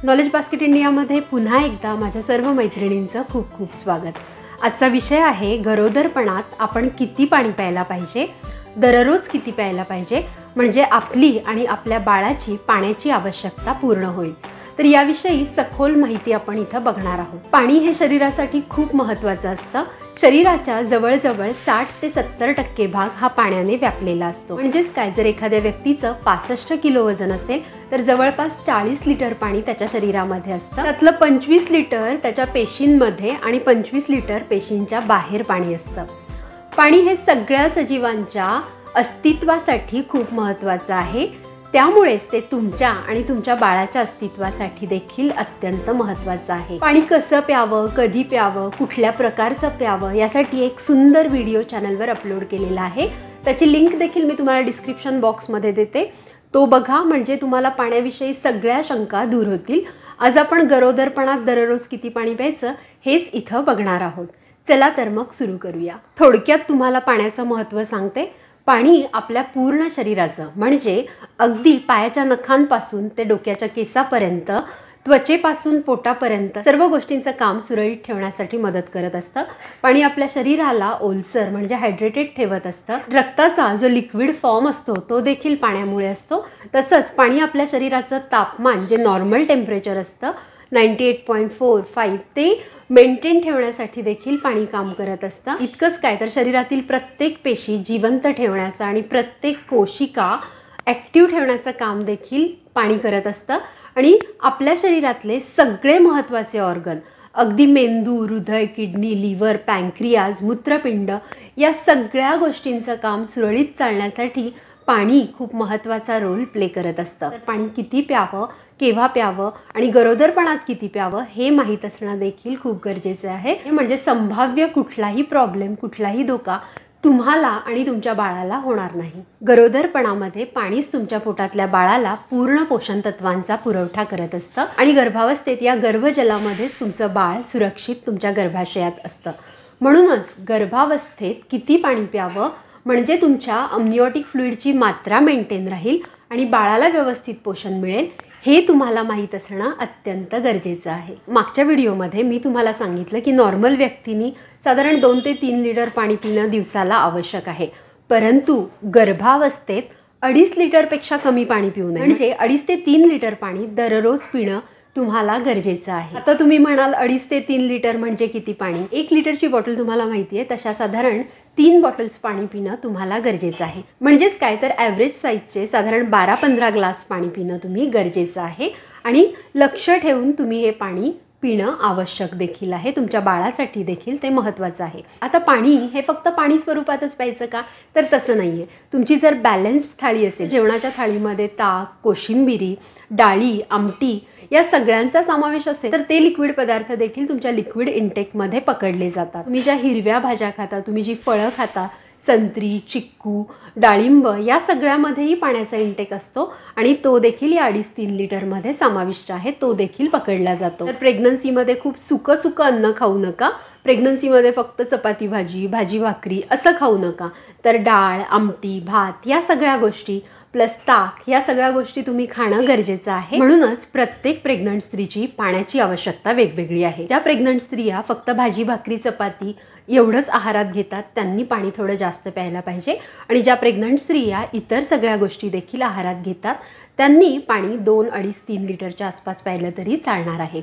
Knowledge basket इंडियामध्ये पुन्हा एकदा माझ्या सर्व मैत्रिणींचं खूप खूप स्वागत। आजचा विषय आहे गरोदरपणात आपण किती पाणी प्यायला पाहिजे, दररोज किती प्यायला पाहिजे, म्हणजे आपली आणि आपल्या बाळाची पाण्याची आवश्यकता पूर्ण होईल। तर याविषयी सखोल माहिती आपण इथं बघणार आहोत। पाणी हे शरीरासाठी खूप महत्त्वाचं असतं। शरीराच्या जवळजवळ 60 ते 70% भाग हा पाण्याने व्यापलेला असतो। म्हणजेच काय, जर एखाद्या व्यक्तीचं 65 किलो वजन असेल तर जवळपास 40 लिटर पाणी त्याच्या शरीरामध्ये असतं। त्यातलं 25 लिटर त्याच्या पेशींमध्ये आणि 25 लिटर पेशींच्या बाहेर पाणी असतं। पाणी हे सगळ्या सजीवांच्या अस्तित्वासाठी खूप महत्त्वाचं आहे, त्यामुळेच ते तुमच्या आणि तुमच्या बाळाच्या अस्तित्वासाठी देखील अत्यंत महत्त्वाचं आहे। पाणी कसं प्यावं, कधी प्यावं, कुठल्या प्रकारचं प्यावं यासाठी एक सुंदर व्हिडिओ चॅनलवर अपलोड केलेला आहे। त्याची लिंक देखील मी तुम्हाला डिस्क्रिप्शन बॉक्समध्ये देते, तो बघा, म्हणजे तुम्हाला पाण्याविषयी सगळ्या शंका दूर होतील। आज आपण गरोदरपणात दररोज किती पाणी प्यायचं हेच इथं बघणार आहोत। चला तर मग सुरू करूया। थोडक्यात तुम्हाला पाण्याचं महत्त्व सांगते। पाणी आपल्या पूर्ण शरीराचं, म्हणजे अगदी पायाच्या नखांपासून ते डोक्याच्या केसापर्यंत, त्वचेपासून पोटापर्यंत सर्व गोष्टींचं काम सुरळीत ठेवण्यासाठी मदत करत असतं। पाणी आपल्या शरीराला ओलसर म्हणजे हायड्रेटेड ठेवत असतं। रक्ताचा जो लिक्विड फॉर्म असतो तो देखील पाण्यामुळे असतो। तसंच पाणी आपल्या शरीराचं तापमान, जे नॉर्मल टेम्परेचर असतं 98.45, ते मेंटेन ठेवण्यासाठी देखील पाणी काम करत असतं। इतकंच काय, तर शरीरातील प्रत्येक पेशी जिवंत ठेवण्याचं आणि प्रत्येक कोशिका ॲक्टिव्ह ठेवण्याचं काम देखील पाणी करत असतं। आणि आपल्या शरीरातले सगळे महत्त्वाचे ऑर्गन, अगदी मेंदू, हृदय, किडनी, लिव्हर, पॅन्क्रियाज, मूत्रपिंड, या सगळ्या गोष्टींचं काम सुरळीत चालण्यासाठी पाणी खूप महत्त्वाचा रोल प्ले करत असतं। तर पाणी किती प्यावं, केव्हा प्यावं आणि गरोदरपणात किती प्यावं हे माहीत असणं देखील खूप गरजेचं आहे। म्हणजे संभाव्य कुठलाही प्रॉब्लेम, कुठलाही धोका तुम्हाला आणि तुमच्या बाळाला होणार नाही। गरोदरपणामध्ये पाणीच तुमच्या पोटातल्या बाळाला पूर्ण पोषण तत्वांचा पुरवठा करत असतं आणि गर्भावस्थेत या गर्भजलामध्येच तुमचं बाळ सुरक्षित तुमच्या गर्भाशयात असतं। म्हणूनच गर्भावस्थेत किती पाणी प्यावं, म्हणजे तुमच्या अमनिओटिक फ्लुइडची मात्रा मेंटेन राहील आणि बाळाला व्यवस्थित पोषण मिळेल, हे तुम्हाला माहीत असणं अत्यंत गरजेचं आहे। मागच्या व्हिडिओमध्ये मी तुम्हाला सांगितलं की नॉर्मल व्यक्तींनी साधारण 2 ते 3 लिटर पाणी पिणं दिवसाला आवश्यक आहे, परंतु गर्भावस्थेत 2.5 लिटरपेक्षा कमी पाणी पिऊ नये। म्हणजे 2.5 ते 3 लिटर पाणी दररोज पिणं तुम्हाला गरजेचं आहे। आता तुम्ही म्हणाल 2.5 ते 3 लिटर म्हणजे किती पाणी? 1 लिटरची बॉटल तुम्हाला माहिती आहे, तशा साधारण 3 बॉटल्स पाणी पिणं तुम्हाला गरजेचं आहे। म्हणजेच काय, तर ॲव्हरेज साईजचे साधारण 12-15 ग्लास पाणी पिणं तुम्ही गरजेचं आहे आणि लक्ष ठेवून तुम्ही हे पाणी पिणं आवश्यक देखील आहे। तुमच्या बाळासाठी देखील ते महत्त्वाचं आहे। आता पाणी हे फक्त पाणी स्वरूपातच प्यायचं का, तर तसं नाही आहे। तुमची जर बॅलन्स्ड थाळी असेल, जेवणाच्या थाळीमध्ये ताक, कोशिंबिरी, डाळी, आमटी या सगळ्यांचा समावेश असेल, तर ते लिक्विड पदार्थ देखील तुमच्या लिक्विड इंटेकमध्ये पकडले जातात। तुम्ही ज्या हिरव्या भाज्या खाता, तुम्ही जी फळं खाता, संत्री, चिक्कू, डाळिंब, या सगळ्यामध्येही पाण्याचा इंटेक असतो आणि तो देखील या 2.5-3 लिटरमध्ये समाविष्ट आहे, तो देखील पकडला जातो। तर प्रेग्नन्सीमध्ये खूप सुकं अन्न खाऊ नका। प्रेग्नन्सीमध्ये फक्त चपाती भाजी, भाजी भाकरी असं खाऊ नका, तर डाळ, आमटी, भात या सगळ्या गोष्टी प्लस ताक या सगळ्या गोष्टी तुम्ही खाणं गरजेचं आहे। म्हणूनच प्रत्येक प्रेग्नंट स्त्रीची पाण्याची आवश्यकता वेगवेगळी आहे। ज्या प्रेग्नंट स्त्रिया फक्त भाजी भाकरी चपाती एवढंच आहारात घेतात त्यांनी पाणी थोडं जास्त प्यायला पाहिजे, आणि ज्या प्रेग्नंट स्त्रिया इतर सगळ्या गोष्टी देखील आहारात घेतात त्यांनी पाणी 2-2.5-3 लिटरच्या आसपास प्यायलं तरी चालणार आहे।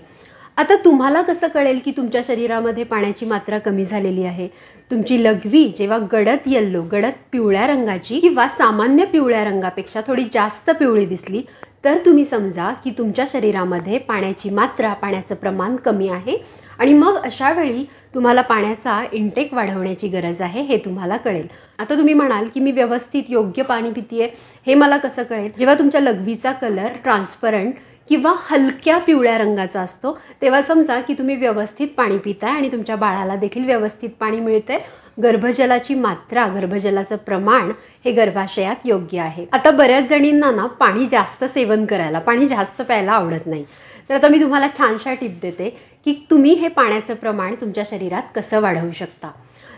आता तुम्हाला कसं कळेल की तुमच्या शरीरामध्ये पाण्याची मात्रा कमी झालेली आहे? तुमची लघवी जेव्हा गडद येल्लो, गडद पिवळ्या रंगाची किंवा सामान्य पिवळ्या रंगापेक्षा थोडी जास्त पिवळी दिसली तर तुम्ही समजा की तुमच्या शरीरामध्ये पाण्याची मात्रा, पाण्याचं प्रमाण कमी आहे, आणि मग अशा वेळी तुम्हाला पाण्याचा इंटेक वाढवण्याची गरज आहे, हे तुम्हाला कळेल। आता तुम्ही म्हणाल की मी व्यवस्थित योग्य पाणी पितीये, हे मला कसं कळेल? जेव्हा तुमच्या लघवीचा कलर ट्रान्सपरंट किंवा हलक्या पिवळ्या रंगाचा असतो तेव्हा समजा की तुम्ही व्यवस्थित पाणी पिताय आणि तुमच्या बाळाला देखील व्यवस्थित पाणी मिळते। गर्भजलाची मात्रा, गर्भजलाचं प्रमाण हे गर्भाशयात योग्य आहे। आता बऱ्याच जणींना ना पाणी जास्त सेवन करायला, पाणी जास्त प्यायला आवडत नाही। तर आता मी तुम्हाला छानशा टिप देते की तुम्ही हे पाण्याचं प्रमाण तुमच्या शरीरात कसं वाढवू शकता।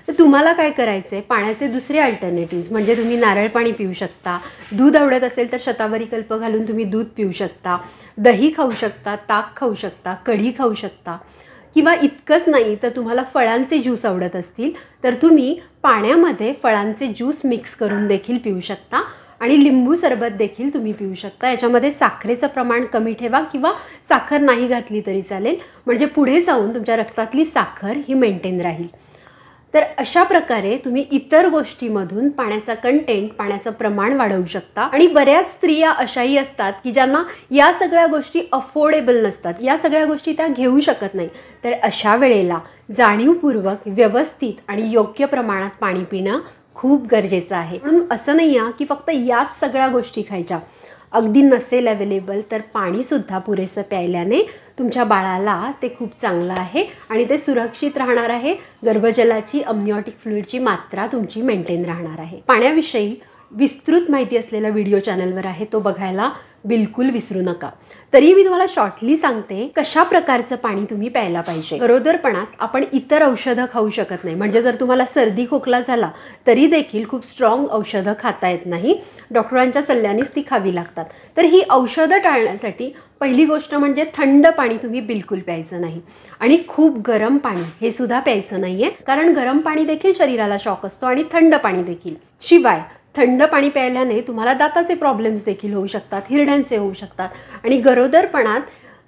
तर तुम्हाला काय करायचं आहे, पाण्याचे दुसरे अल्टरनेटिव्ज म्हणजे तुम्ही नारळ पाणी पिऊ शकता, दूध आवडत असेल तर शतावरी कल्प घालून तुम्ही दूध पिऊ शकता, दही खाऊ शकता, ताक खाऊ शकता, कढी खाऊ शकता, किंवा इतकंच नाही तर तुम्हाला फळांचे ज्यूस आवडत असतील तर तुम्ही पाण्यामध्ये फळांचे ज्यूस मिक्स करून देखील पिऊ शकता आणि लिंबू सरबत देखील तुम्ही पिऊ शकता। याच्यामध्ये साखरेचं प्रमाण कमी ठेवा किंवा साखर नाही घातली तरी चालेल, म्हणजे पुढे जाऊन तुमच्या रक्तातली साखर ही मेंटेन राहील। तर अशा प्रकारे तुम्ही इतर गोष्टींमधून पाण्याचा कंटेंट, पाण्याचं प्रमाण वाढवू शकता। आणि बऱ्याच स्त्रिया अशाही असतात की ज्यांना या सगळ्या गोष्टी अफोर्डेबल नसतात, या सगळ्या गोष्टी त्या घेऊ शकत नाही, तर अशा वेळेला जाणीवपूर्वक व्यवस्थित आणि योग्य प्रमाणात पाणी पिणं खूप गरजेचं आहे। म्हणून असं नाही आहे की फक्त याच सगळ्या गोष्टी खायच्या, अगदी नसेल अवेलेबल तर पाणीसुद्धा पुरेसं प्यायल्याने तुमच्या बाळाला ते खूप चांगलं आहे आणि ते सुरक्षित राहणार आहे। गर्भजलाची, अमनिओटिक फ्लुइडची मात्रा तुमची मेंटेन राहणार आहे। पाण्याविषयी विस्तृत माहिती असलेला व्हिडिओ चॅनलवर आहे, तो बघायला बिलकुल विसरू नका। तरी मी तुम्हाला शॉर्टली सांगते कशा प्रकारचं पाणी तुम्ही प्यायला पाहिजे। गरोदरपणात आपण इतर औषधं खाऊ शकत नाही, म्हणजे जर तुम्हाला सर्दी खोकला झाला तरी देखील खूप स्ट्रॉंग औषधं खाता येत नाही, डॉक्टरांच्या सल्ल्यानेच ती खावी लागतात। तर ही औषधं टाळण्यासाठी पहिली गोष्ट म्हणजे थंड पाणी तुम्ही बिलकुल प्यायचं नाही आणि खूप गरम पाणी हे सुद्धा प्यायचं नाहीये, कारण गरम पाणी देखील शरीराला शॉक असतो आणि थंड पाणी देखील। शिवाय थंड पाणी प्यायल्याने तुम्हाला दाताचे प्रॉब्लेम्स देखील होऊ शकतात, हिरड्यांचे होऊ शकतात आणि गरोदरपणात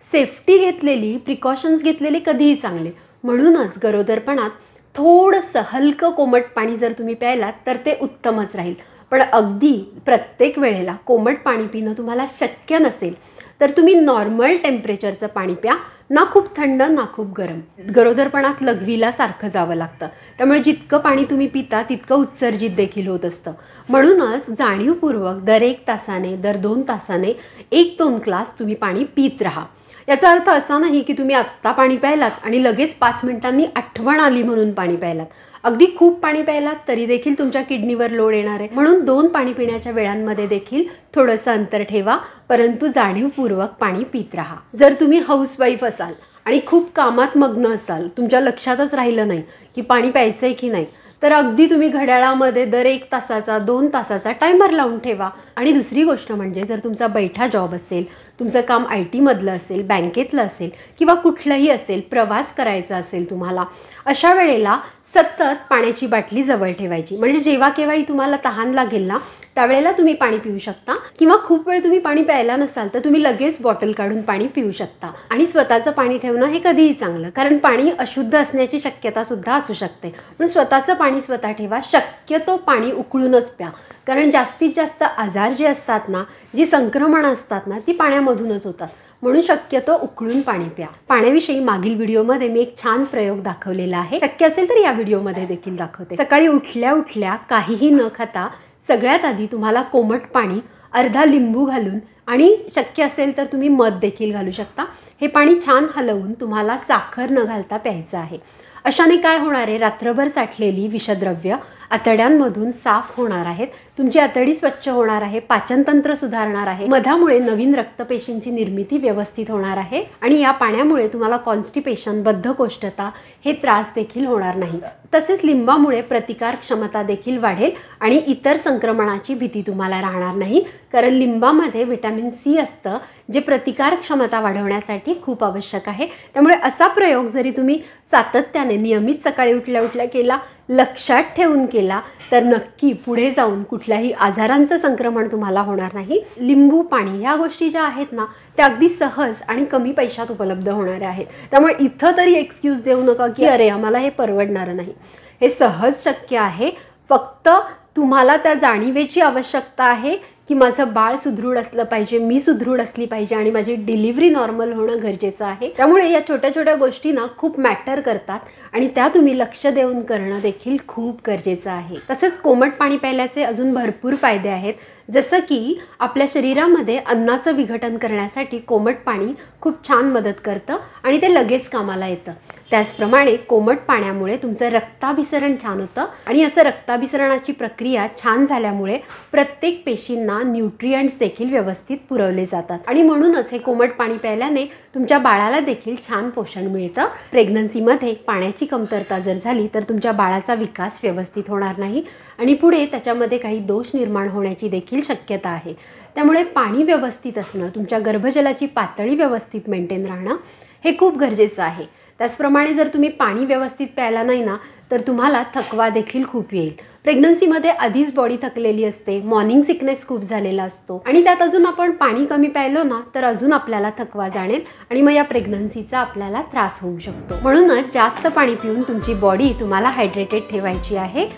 सेफ्टी घेतलेली, प्रिकॉशन्स घेतलेले कधीही चांगले। म्हणूनच गरोदरपणात थोडंसं हलकं कोमट पाणी जर तुम्ही प्यायलात तर ते उत्तमच राहील। पण अगदी प्रत्येक वेळेला कोमट पाणी पिणं तुम्हाला शक्य नसेल तर तुम्ही नॉर्मल टेम्परेचरचं पाणी प्या, ना खूप थंड ना खूप गरम। गरोदरपणात लघवीला सारखं जावं लागतं, त्यामुळे जितकं पाणी तुम्ही पिता तितकं उत्सर्जित देखील होत असतं। म्हणूनच जाणीवपूर्वक दर 1 तासाने, दर 2 तासाने 1-2 ग्लास तुम्ही पाणी पित राहा। याचा अर्थ असा नाही की तुम्ही आत्ता पाणी प्यायलात आणि लगेच 5 मिनिटांनी आठवण आली म्हणून पाणी प्यायलात। अगदी खूप पाणी प्यायलात तरी देखील तुमच्या किडनीवर लोड येणार आहे, म्हणून 2 पाणी पिण्याच्या वेळांमध्ये देखील थोडंसं अंतर ठेवा, परंतु जाणीवपूर्वक पाणी पित राहा। जर तुम्ही हाऊसवाईफ असाल आणि खूप कामात मग्न असाल, तुमच्या लक्षातच राहिलं नाही की पाणी प्यायचंय की नाही, तर अगदी तुम्ही घड्याळामध्ये दर 1 तासाचा, 2 तासाचा टायमर लावून ठेवा। आणि दुसरी गोष्ट म्हणजे जर तुमचा बैठा जॉब असेल, तुमचं काम IT मधलं असेल, बँकेतलं असेल किंवा कुठलंही असेल, प्रवास करायचा असेल तुम्हाला, अशा वेळेला सतत पाण्याची बाटली जवळ ठेवायची, म्हणजे जेव्हा केव्हाही तुम्हाला तहान लागेल ना त्यावेळेला तुम्ही पाणी पिऊ शकता, किंवा खूप वेळ तुम्ही पाणी प्यायला नसाल तर तुम्ही लगेच बॉटल काढून पाणी पिऊ शकता। आणि स्वतःचं पाणी ठेवणं हे कधीही चांगलं, कारण पाणी अशुद्ध असण्याची शक्यता सुद्धा असू शकते, म्हणून स्वतःचं पाणी स्वतः ठेवा। शक्यतो पाणी उकळूनच प्या, कारण जास्तीत जास्त आजार जे असतात ना, जी संक्रमणं असतात ना, ती पाण्यामधूनच होतात, म्हणून शक्यतो उकळून पाणी प्या। पाण्याविषयी मागील व्हिडिओमध्ये मी एक छान प्रयोग दाखवलेला आहे, शक्य असेल तर या व्हिडिओमध्ये देखील दाखवते। सकाळी उठल्या उठल्या काहीही न खाता सगळ्यात आधी तुम्हाला कोमट पाणी अर्धा लिंबू घालून, आणि शक्य असेल तर तुम्ही मध देखील घालू शकता, हे पाणी छान हलवून तुम्हाला साखर न घालता प्यायचं आहे। अशाने काय होणार आहे, रात्रभर साठलेली विषद्रव्य आतड्यांमधून साफ होणार आहेत, तुमची आतडी स्वच्छ होणार आहे, पाचनतंत्र सुधारणार आहे, मधामुळे नवीन रक्तपेशींची निर्मिती व्यवस्थित होणार आहे आणि या पाण्यामुळे तुम्हाला कॉन्स्टिपेशन, बद्धकोष्ठता हे त्रास देखील होणार नाही। तसेच लिंबामुळे प्रतिकार क्षमता देखील वाढेल आणि इतर संक्रमणाची भीती तुम्हाला राहणार नाही, कारण लिंबामध्ये व्हिटॅमिन C असतं, जे प्रतिकार क्षमता वाढवण्यासाठी खूप आवश्यक आहे। त्यामुळे असा प्रयोग जरी तुम्ही सातत्याने नियमित सकाळी उठल्या उठल्या केला, लक्षात ठेवून केला, तर नक्की पुढे जाऊन कुठल्याही आजारांचं संक्रमण तुम्हाला होणार नाही। लिंबू पाणी या गोष्टी ज्या आहेत ना, त्या अगदी सहज आणि कमी पैशात उपलब्ध होणाऱ्या आहेत, त्यामुळे इथं तरी एक्सक्यूज देऊ नका की अरे आम्हाला हे परवडणार नाही। हे सहज शक्य आहे, फक्त तुम्हाला त्या जाणीवेची आवश्यकता आहे की माझं बाळ सुदृढ असलं पाहिजे, मी सुदृढ असली पाहिजे आणि माझी डिलिव्हरी नॉर्मल होणं गरजेचं आहे। त्यामुळे या छोट्या छोट्या गोष्टी ना खूप मॅटर करतात आणि त्या तुम्ही लक्ष देऊन करणं देखील खूप गरजेचं आहे। तसेच कोमट पाणी प्यायल्याचे अजून भरपूर फायदे आहेत, जसं की आपल्या शरीरामध्ये अन्नाचं विघटन करण्यासाठी कोमट पाणी खूप छान मदत करतं आणि ते लगेच कामाला येतं। त्याचप्रमाणे कोमट पाण्यामुळे तुमचं रक्ताभिसरण छान होतं आणि असं रक्ताभिसरणाची प्रक्रिया छान झाल्यामुळे प्रत्येक पेशींना न्यूट्रिएंट्स देखील व्यवस्थित पुरवले जातात आणि म्हणूनच हे कोमट पाणी प्यायल्याने तुमच्या बाळाला देखील छान पोषण मिळतं। प्रेग्नन्सीमध्ये पाण्याची कमतरता जर झाली तर तुमच्या बाळाचा विकास व्यवस्थित होणार नाही आणि पुढे त्याच्यामध्ये काही दोष निर्माण होण्याची देखील शक्यता आहे। त्यामुळे पाणी व्यवस्थित असणं, तुमच्या गर्भजलाची पातळी व्यवस्थित मेंटेन राहणं हे खूप गरजेचं आहे। त्याचप्रमाणे जर तुम्ही पाणी व्यवस्थित प्यायला नाही ना तर तुम्हाला थकवा देखील खूप येईल। प्रेग्नन्सीमध्ये आधीच बॉडी थकलेली असते, मॉर्निंग सिकनेस खूप झालेला असतो आणि त्यात अजून आपण पाणी कमी प्यायलो ना तर अजून आपल्याला थकवा जाणेल आणि मग या प्रेग्नन्सीचा आपल्याला त्रास होऊ शकतो। म्हणूनच जास्त पाणी पिऊन तुमची बॉडी तुम्हाला हायड्रेटेड ठेवायची आहे,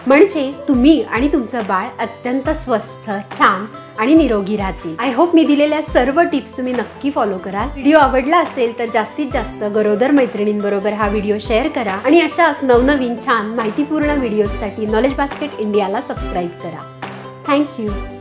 म्हणजे तुम्ही आणि तुमचं बाळ अत्यंत स्वस्थ, छान आणि निरोगी राहतील। आय होप मी दिलेल्या सर्व टिप्स तुम्ही नक्की फॉलो कराल। व्हिडिओ आवडला असेल तर जास्तीत जास्त गरोदर मैत्रिणींबरोबर हा व्हिडिओ शेअर करा आणि अशाच नवनवीन छान माहितीपूर्ण व्हिडिओसाठी नॉलेज बास्केट इंडियाला सबस्क्राईब करा। थँक्यू।